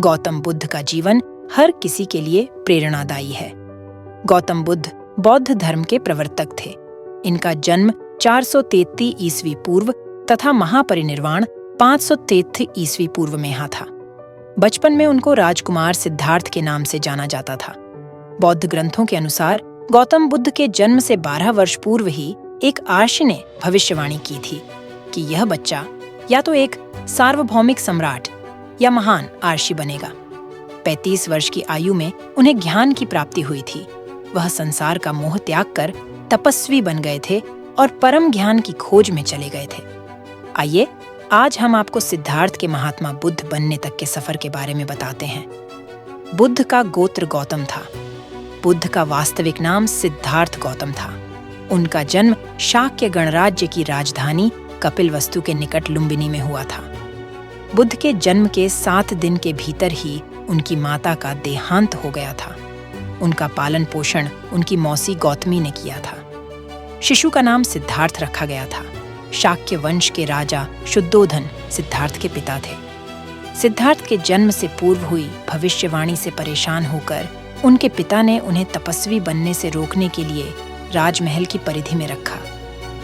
गौतम बुद्ध का जीवन हर किसी के लिए प्रेरणादायी है। गौतम बुद्ध बौद्ध धर्म के प्रवर्तक थे। इनका जन्म 433 ईस्वी पूर्व तथा महापरिनिर्वाण 533 ईस्वी पूर्व में यहाँ था। बचपन में उनको राजकुमार सिद्धार्थ के नाम से जाना जाता था। बौद्ध ग्रंथों के अनुसार गौतम बुद्ध के जन्म से 12 वर्ष पूर्व ही एक आर्षि ने भविष्यवाणी की थी कि यह बच्चा या तो एक सार्वभौमिक सम्राट या महान आर्षि बनेगा। 35 वर्ष की आयु में उन्हें ज्ञान की प्राप्ति हुई थी। वह संसार का मोह त्याग कर तपस्वी बन गए थे और परम ज्ञान की खोज में चले गए थे। आइए आज हम आपको सिद्धार्थ के महात्मा बुद्ध बनने तक के सफर के बारे में बताते हैं। बुद्ध का गोत्र गौतम था। बुद्ध का वास्तविक नाम सिद्धार्थ गौतम था। उनका जन्म शाक्य गणराज्य की राजधानी कपिलवस्तु के निकट लुम्बिनी में हुआ था। बुद्ध के जन्म के 7 दिन के भीतर ही उनकी माता का देहांत हो गया था। उनका पालन पोषण उनकी मौसी गौतमी ने किया था। शिशु का नाम सिद्धार्थ रखा गया था। शाक्य वंश के राजा शुद्धोधन सिद्धार्थ के पिता थे। सिद्धार्थ के जन्म से पूर्व हुई भविष्यवाणी से परेशान होकर उनके पिता ने उन्हें तपस्वी बनने से रोकने के लिए राजमहल की परिधि में रखा।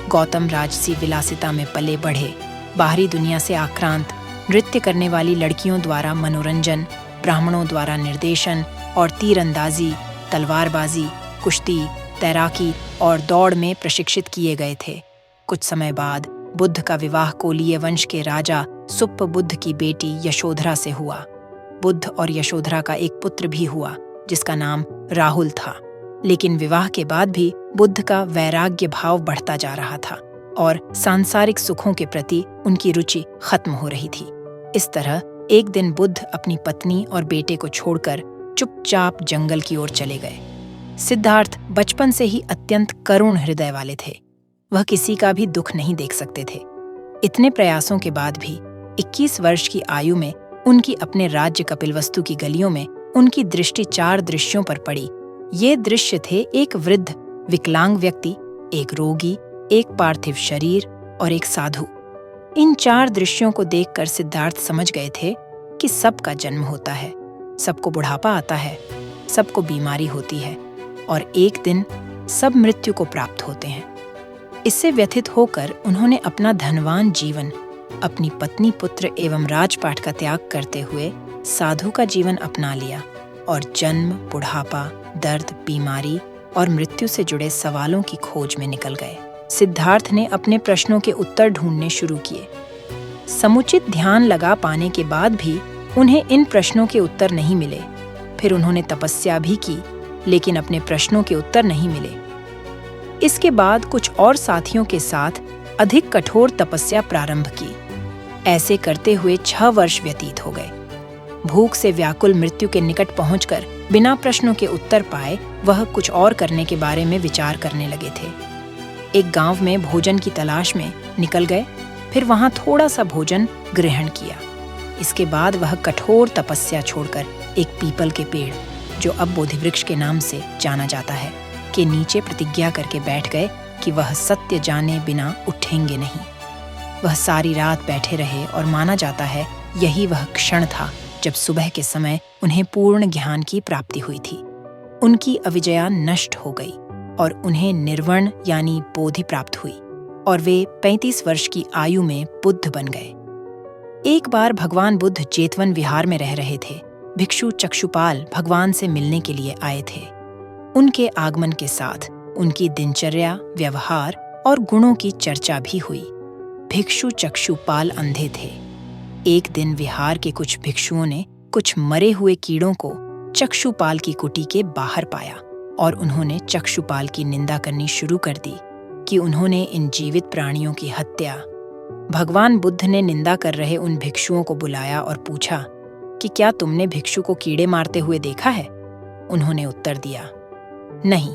गौतम राजसी विलासिता में पले बढ़े, बाहरी दुनिया से आक्रांत, नृत्य करने वाली लड़कियों द्वारा मनोरंजन, ब्राह्मणों द्वारा निर्देशन और तीरंदाजी, तलवारबाजी, कुश्ती, तैराकी और दौड़ में प्रशिक्षित किए गए थे। कुछ समय बाद बुद्ध का विवाह कोलीय वंश के राजा सुप्पबुद्ध की बेटी यशोधरा से हुआ। बुद्ध और यशोधरा का एक पुत्र भी हुआ जिसका नाम राहुल था। लेकिन विवाह के बाद भी बुद्ध का वैराग्य भाव बढ़ता जा रहा था और सांसारिक सुखों के प्रति उनकी रुचि खत्म हो रही थी। इस तरह एक दिन बुद्ध अपनी पत्नी और बेटे को छोड़कर चुपचाप जंगल की ओर चले गए। सिद्धार्थ बचपन से ही अत्यंत करुण हृदय वाले थे। वह किसी का भी दुख नहीं देख सकते थे। इतने प्रयासों के बाद भी 21 वर्ष की आयु में उनकी अपने राज्य कपिलवस्तु की गलियों में उनकी दृष्टि 4 दृश्यों पर पड़ी। ये दृश्य थे एक वृद्ध विकलांग व्यक्ति, एक रोगी, एक पार्थिव शरीर और एक साधु। इन 4 दृश्यों को देखकर सिद्धार्थ समझ गए थे कि सबका जन्म होता है, सबको बुढ़ापा आता है, सबको बीमारी होती है और एक दिन सब मृत्यु को प्राप्त होते हैं। इससे व्यथित होकर उन्होंने अपना धनवान जीवन, अपनी पत्नी, पुत्र एवं राजपाट का त्याग करते हुए साधु का जीवन अपना लिया और जन्म, बुढ़ापा, दर्द, बीमारी और मृत्यु से जुड़े सवालों की खोज में निकल गए। सिद्धार्थ ने अपने प्रश्नों के उत्तर ढूंढने शुरू किए। समुचित ध्यान लगा पाने के बाद भी उन्हें इन प्रश्नों के उत्तर नहीं मिले। फिर उन्होंने तपस्या भी की, लेकिन अपने प्रश्नों के उत्तर नहीं मिले। इसके बाद कुछ और साथियों के साथ अधिक कठोर तपस्या प्रारंभ की। ऐसे करते हुए 6 वर्ष व्यतीत हो गए। भूख से व्याकुल मृत्यु के निकट पहुंचकर बिना प्रश्नों के उत्तर पाए वह कुछ और करने के बारे में विचार करने लगे थे। एक गांव में भोजन की तलाश में निकल गए, फिर वहां थोड़ा सा भोजन ग्रहण किया। इसके बाद वह कठोर तपस्या छोड़कर एक पीपल के पेड़, जो अब बोधिवृक्ष के नाम से जाना जाता है, के नीचे प्रतिज्ञा करके बैठ गए कि वह सत्य जाने बिना उठेंगे नहीं। वह सारी रात बैठे रहे और माना जाता है यही वह क्षण था जब सुबह के समय उन्हें पूर्ण ज्ञान की प्राप्ति हुई थी। उनकी अविजया नष्ट हो गई और उन्हें निर्वण यानी बोधि प्राप्त हुई और वे 35 वर्ष की आयु में बुद्ध बन गए। एक बार भगवान बुद्ध जेतवन विहार में रह रहे थे। भिक्षु चक्षुपाल भगवान से मिलने के लिए आए थे। उनके आगमन के साथ उनकी दिनचर्या, व्यवहार और गुणों की चर्चा भी हुई। भिक्षु चक्षुपाल अंधे थे। एक दिन विहार के कुछ भिक्षुओं ने कुछ मरे हुए कीड़ों को चक्षुपाल की कुटी के बाहर पाया और उन्होंने चक्षुपाल की निंदा करनी शुरू कर दी कि उन्होंने इन जीवित प्राणियों की हत्या। भगवान बुद्ध ने निंदा कर रहे उन भिक्षुओं को बुलाया और पूछा कि क्या तुमने भिक्षु को कीड़े मारते हुए देखा है? उन्होंने उत्तर दिया, नहीं।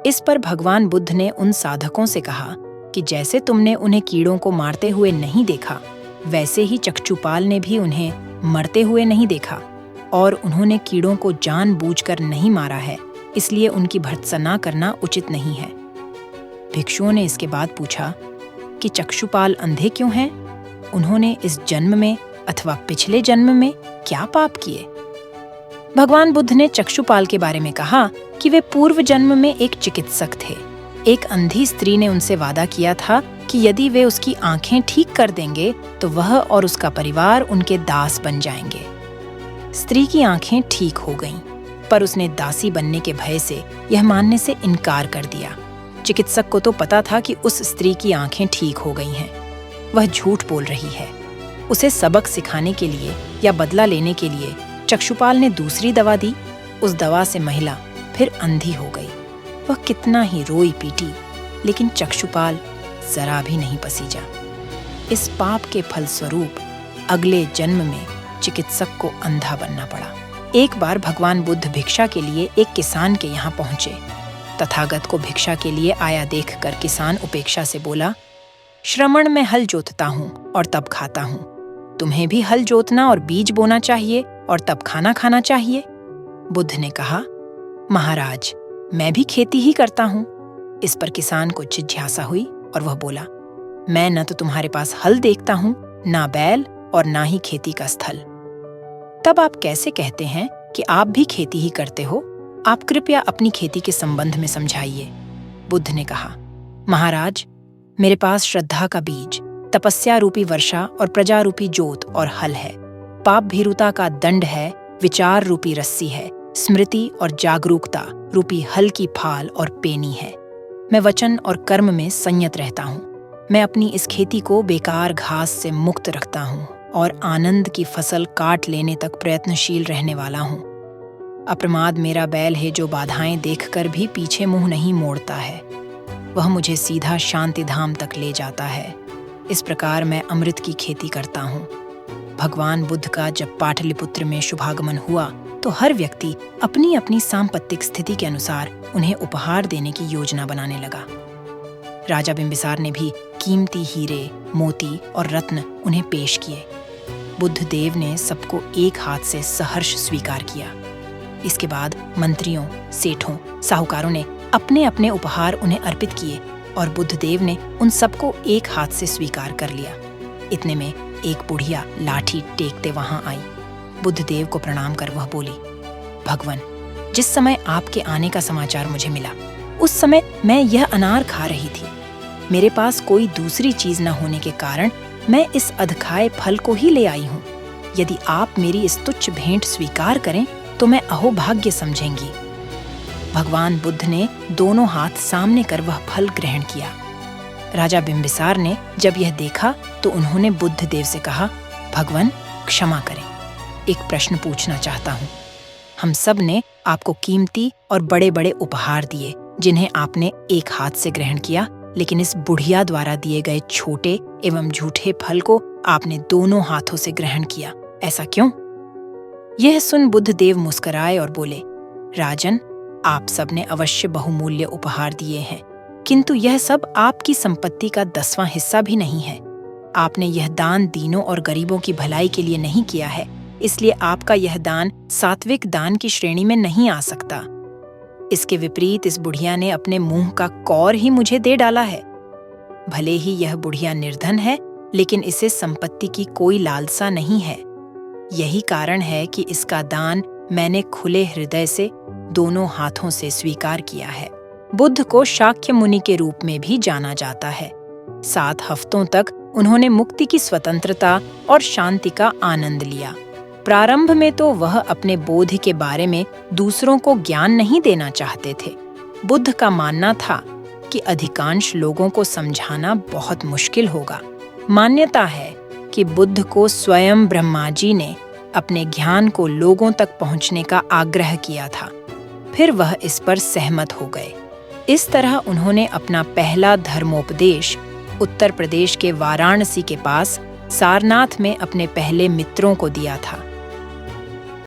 इस पर भगवान बुद्ध ने उन साधकों से कहा कि जैसे तुमने उन्हें कीड़ों को मारते हुए नहीं देखा, वैसे ही चक्षुपाल ने भी उन्हें मरते हुए नहीं देखा और उन्होंने कीड़ों को जानबूझकर नहीं मारा है, इसलिए उनकी भर्त्सना करना उचित नहीं है। भिक्षुओं ने इसके बाद पूछा कि चक्षुपाल अंधे क्यों हैं? उन्होंने इस जन्म में अथवा पिछले जन्म में क्या पाप किए? भगवान बुद्ध ने चक्षुपाल के बारे में कहा कि वे पूर्व जन्म में एक चिकित्सक थे। एक अंधी स्त्री ने उनसे वादा किया था कि यदि वे उसकी आंखें ठीक कर देंगे तो वह और उसका परिवार उनके दास बन जाएंगे। स्त्री की आंखें ठीक हो गईं, पर उसने दासी बनने के भय से यह मानने से इनकार कर दिया। चिकित्सक को तो पता था कि उस स्त्री की आंखें ठीक हो गई हैं। वह झूठ बोल रही है। उसे सबक सिखाने के लिए या बदला लेने के लिए चक्षुपाल ने दूसरी दवा दी। उस दवा से महिला फिर अंधी हो गई। वह कितना ही रोई पीटी, लेकिन चक्षुपाल जरा भी नहीं पसीजा। इस पाप के फलस्वरूप अगले जन्म में चिकित्सक को अंधा बनना पड़ा। एक बार भगवान बुद्ध भिक्षा के लिए एक किसान के यहाँ पहुंचे। तथागत को भिक्षा के लिए आया देखकर किसान उपेक्षा से बोला, श्रमण में हल जोतता हूँ और तब खाता हूँ। तुम्हें भी हल जोतना और बीज बोना चाहिए और तब खाना खाना चाहिए। बुद्ध ने कहा, महाराज, मैं भी खेती ही करता हूँ। इस पर किसान को जिज्ञासा हुई और वह बोला, मैं न तो तुम्हारे पास हल देखता हूँ, ना बैल और ना ही खेती का स्थल। तब आप कैसे कहते हैं कि आप भी खेती ही करते हो? आप कृपया अपनी खेती के संबंध में समझाइए। बुद्ध ने कहा, महाराज, मेरे पास श्रद्धा का बीज, तपस्या रूपी वर्षा और प्रजा रूपी जोत और हल है। पाप भीरुता का दंड है, विचार रूपी रस्सी है, स्मृति और जागरूकता रूपी हल की फाल और पेनी है। मैं वचन और कर्म में संयत रहता हूँ। मैं अपनी इस खेती को बेकार घास से मुक्त रखता हूँ और आनंद की फसल काट लेने तक प्रयत्नशील रहने वाला हूँ। अप्रमाद मेरा बैल है जो बाधाएं देखकर भी पीछे मुंह नहीं मोड़ता है। वह मुझे सीधा शांति धाम तक ले जाता है। इस प्रकार मैं अमृत की खेती करता हूँ। भगवान बुद्ध का जब पाटलिपुत्र में शुभागमन हुआ तो हर व्यक्ति अपनी अपनी सांपत्तिक स्थिति के अनुसार उन्हें उपहार देने की योजना बनाने लगा। राजा बिंबिसार ने भी कीमती हीरे, मोती और रत्न उन्हें पेश किए। बुद्ध देव ने सबको एक हाथ से सहर्ष स्वीकार किया। इसके बाद मंत्रियों, सेठों, साहूकारों ने अपने अपने उपहार उन्हें अर्पित किए और बुद्ध देव ने उन सबको एक हाथ से स्वीकार कर लिया। इतने में एक बुढ़िया लाठी टेकते वहां आई। बुद्ध देव को प्रणाम कर वह बोली, भगवन, जिस समय आपके आने का समाचार मुझे मिला उस समय मैं यह अनार खा रही थी। मेरे पास कोई दूसरी चीज न होने के कारण मैं इस अधखाए फल को ही ले आई हूँ। यदि आप मेरी इस तुच्छ भेंट स्वीकार करें तो मैं अहोभाग्य समझेंगी। भगवान बुद्ध ने दोनों हाथ सामने कर वह फल ग्रहण किया। राजा बिंबिसार ने जब यह देखा तो उन्होंने बुद्ध देव से कहा, भगवन, क्षमा करें, एक प्रश्न पूछना चाहता हूँ। हम सब ने आपको कीमती और बड़े बड़े उपहार दिए जिन्हें आपने एक हाथ से ग्रहण किया, लेकिन इस बुढ़िया द्वारा दिए गए छोटे एवं झूठे फल को आपने दोनों हाथों से ग्रहण किया। ऐसा क्यों? यह सुन बुद्ध देव मुस्कुराए और बोले, राजन, आप सब ने अवश्य बहुमूल्य उपहार दिए हैं, किंतु यह सब आपकी संपत्ति का 10वां हिस्सा भी नहीं है। आपने यह दान दीनों और गरीबों की भलाई के लिए नहीं किया है, इसलिए आपका यह दान सात्विक दान की श्रेणी में नहीं आ सकता। इसके विपरीत इस बुढ़िया ने अपने मुंह का कौर ही मुझे दे डाला है। भले ही यह बुढ़िया निर्धन है, लेकिन इसे संपत्ति की कोई लालसा नहीं है। यही कारण है कि इसका दान मैंने खुले हृदय से दोनों हाथों से स्वीकार किया है। बुद्ध को शाक्य मुनि के रूप में भी जाना जाता है। 7 हफ्तों तक उन्होंने मुक्ति की स्वतंत्रता और शांति का आनंद लिया। प्रारंभ में तो वह अपने बोध के बारे में दूसरों को ज्ञान नहीं देना चाहते थे। बुद्ध का मानना था कि अधिकांश लोगों को समझाना बहुत मुश्किल होगा। मान्यता है कि बुद्ध को स्वयं ब्रह्मा जी ने अपने ज्ञान को लोगों तक पहुंचने का आग्रह किया था। फिर वह इस पर सहमत हो गए। इस तरह उन्होंने अपना पहला धर्मोपदेश उत्तर प्रदेश के वाराणसी के पास सारनाथ में अपने पहले मित्रों को दिया था।